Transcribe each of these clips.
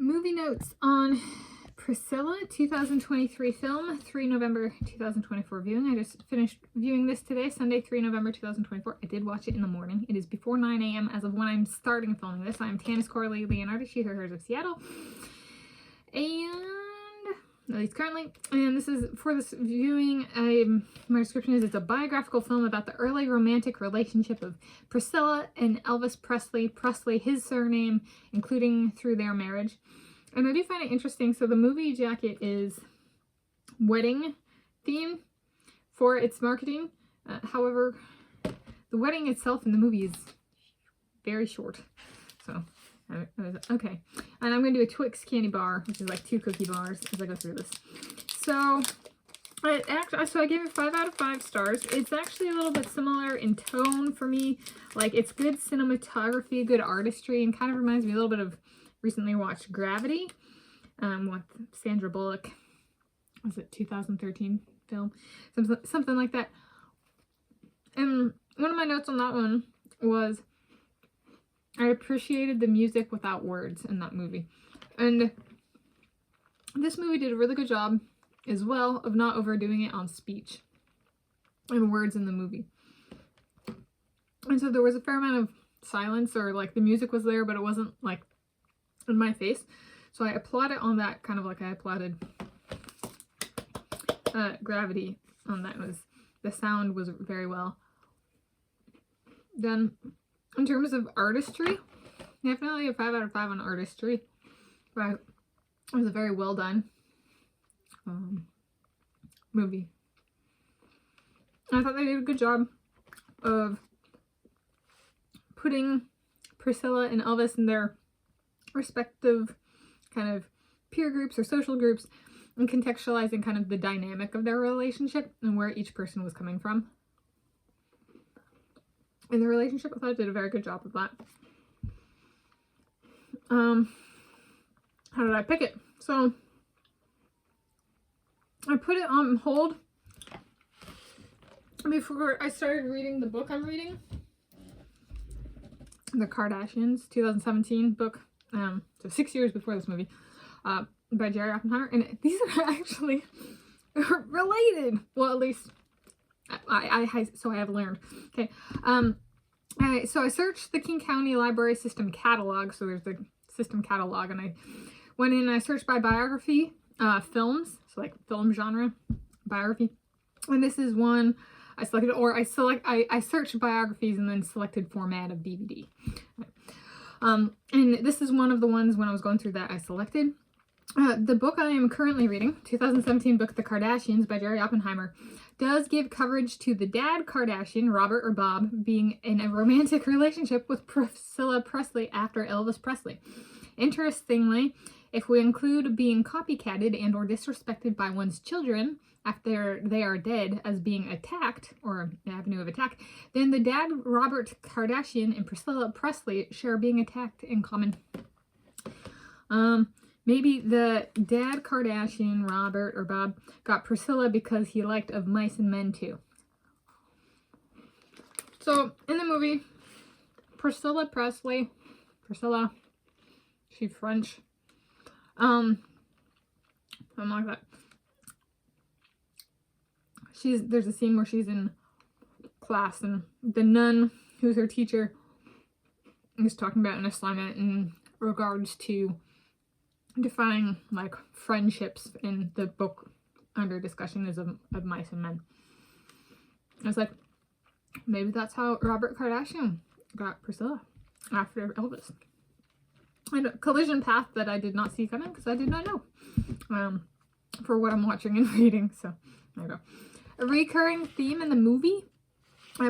Movie notes on Priscilla, 2023 film, 3 November 2024 viewing. I just finished viewing this today, Sunday, 3 November 2024. I did watch it in the morning. It is before 9 a.m. as of when I'm starting filming this. I'm Tanis Coralee Leonhardi, she, her, hers of Seattle. And at least currently. And this is, for this viewing, my description is it's a biographical film about the early romantic relationship of Priscilla and Elvis Presley. Presley, his surname, including through their marriage. And I do find it interesting. So the movie jacket is wedding theme for its marketing. However, the wedding itself in the movie is very short. So, okay. And I'm going to do a Twix candy bar, which is like 2 cookie bars as I go through this. So, I gave it 5 out of 5 stars. It's actually a little bit similar in tone for me. Like, it's good cinematography, good artistry, and kind of reminds me a little bit of recently watched Gravity with Sandra Bullock. Was it 2013 film? Something like that. And one of my notes on that one was I appreciated the music without words in that movie. And this movie did a really good job as well of not overdoing it on speech and words in the movie. And so there was a fair amount of silence, or like the music was there, but it wasn't like in my face. So I applauded on that, kind of like I applauded Gravity on that. The sound was very well done. In terms of artistry, definitely a 5 out of 5 on artistry. But it was a very well done movie. I thought they did a good job of putting Priscilla and Elvis in their respective kind of peer groups or social groups and contextualizing kind of the dynamic of their relationship and where each person was coming from in the relationship. I thought it did a very good job of that. How did I pick it? So I put it on hold before I started reading the book I'm reading, The Kardashians, 2017 book. So 6 years before this movie, by Jerry Oppenheimer, and these are actually related. Well, at least I have learned. Okay, so I searched the King County Library System catalog. So there's the system catalog, and I went in and I searched by biography, films, so like film genre, biography, and this is one I selected, or I searched biographies and then selected format of DVD. And this is one of the ones when I was going through that I selected. The book I am currently reading, 2017 book, The Kardashians by Jerry Oppenheimer, does give coverage to the dad Kardashian, Robert or Bob, being in a romantic relationship with Priscilla Presley after Elvis Presley. Interestingly, if we include being copycatted and or disrespected by one's children after they are dead as being attacked, or an avenue of attack, then the dad, Robert Kardashian, and Priscilla Presley share being attacked in common. Maybe the dad Kardashian, Robert or Bob, got Priscilla because he liked Of Mice and Men too. So, in the movie, Priscilla Presley, she's French, something like that. There's a scene where she's in class and the nun who's her teacher is talking about an assignment in regards to defining like friendships, in the book under discussion is of Mice and Men. I was like, maybe that's how Robert Kardashian got Priscilla after Elvis. And a collision path that I did not see coming because I did not know for what I'm watching and reading. So there you go. A recurring theme in the movie,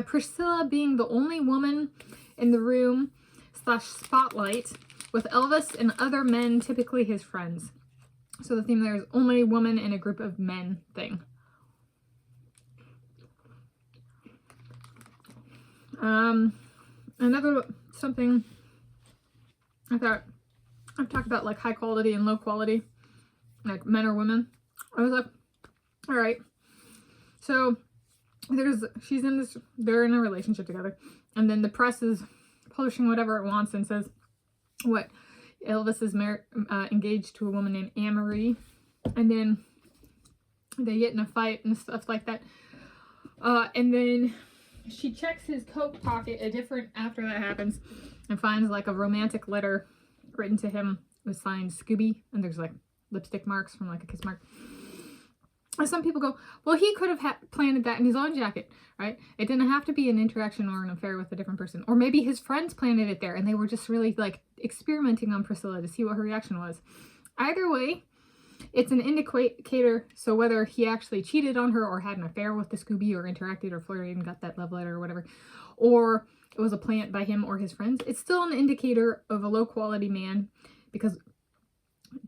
Priscilla being the only woman in the room / spotlight with Elvis and other men, typically his friends. So the theme there is only woman in a group of men thing. Another something I thought, I've talked about like high quality and low quality, like men or women. I was like, all right. So they're in a relationship together, and then the press is publishing whatever it wants and says what Elvis is engaged to a woman named Anne-Marie, and then they get in a fight and stuff like that. And then she checks his coat pocket after that happens, and finds like a romantic letter written to him with signed Scooby, and there's like lipstick marks from like a kiss mark. And some people go, well, he could have planted that in his own jacket, right? It didn't have to be an interaction or an affair with a different person. Or maybe his friends planted it there and they were just really like experimenting on Priscilla to see what her reaction was. Either way, it's an indicator. So whether he actually cheated on her or had an affair with the Scooby or interacted or flirted and got that love letter or whatever, or it was a plant by him or his friends, it's still an indicator of a low quality man, because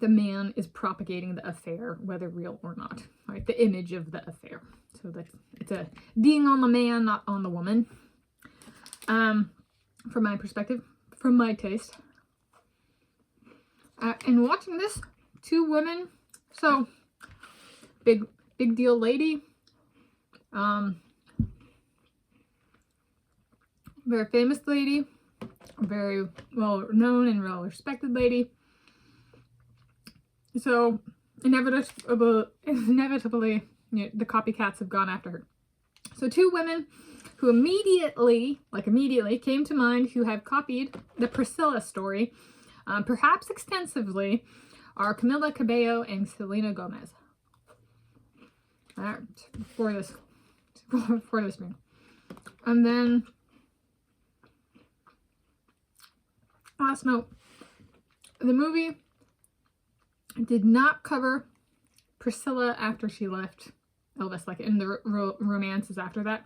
the man is propagating the affair, whether real or not, right? The image of the affair. So that it's a ding on the man, not on the woman. From my perspective, from my taste. And watching this, two women, so big deal lady, very famous lady, very well known and well respected lady. So inevitably, the copycats have gone after her. So two women who immediately came to mind, who have copied the Priscilla story, perhaps extensively, are Camila Cabello and Selena Gomez. For this meeting. And then last note, the movie did not cover Priscilla after she left Elvis, like in the romances after that.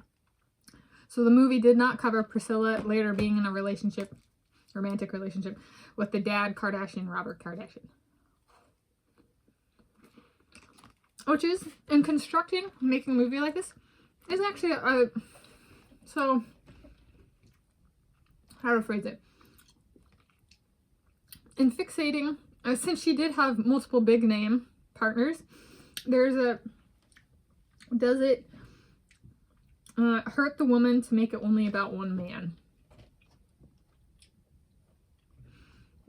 So the movie did not cover Priscilla later being in a romantic relationship with the dad Kardashian, Robert Kardashian. Which is, in making a movie like this, is actually so, how to phrase it? In fixating, since she did have multiple big name partners, does it hurt the woman to make it only about one man?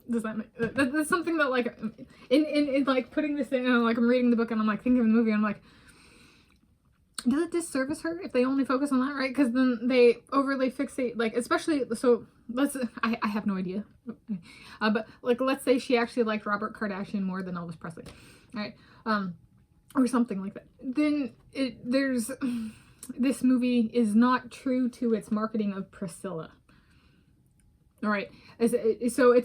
Does that make, that's something that, like, in like putting this in, and like I'm reading the book and I'm like thinking of the movie and I'm like, does it disservice her if they only focus on that, right? Because then they overly fixate, like, especially, so I have no idea, but like, let's say she actually liked Robert Kardashian more than Elvis Presley, right? Or something like that. Then this movie is not true to its marketing of Priscilla. All right, so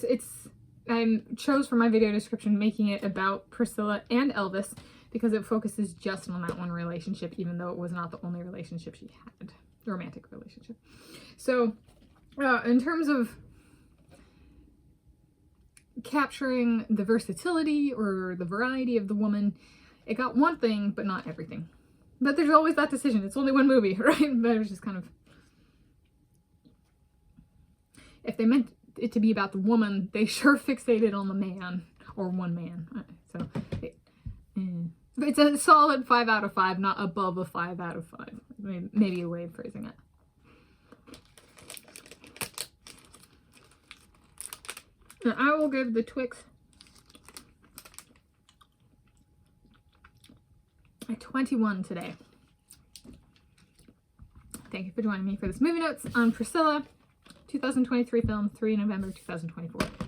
I chose for my video description making it about Priscilla and Elvis, because it focuses just on that one relationship, even though it was not the only relationship she had, the romantic relationship. So, in terms of capturing the versatility or the variety of the woman, it got one thing, but not everything. But there's always that decision. It's only one movie, right? But it was just kind of, if they meant it to be about the woman, they sure fixated on the man, or one man. So it's a solid 5 out of 5, not above a 5 out of 5. Maybe a way of phrasing it. And I will give the Twix a 21 today. Thank you for joining me for this movie notes on Priscilla, 2023 film, 3 November 2024.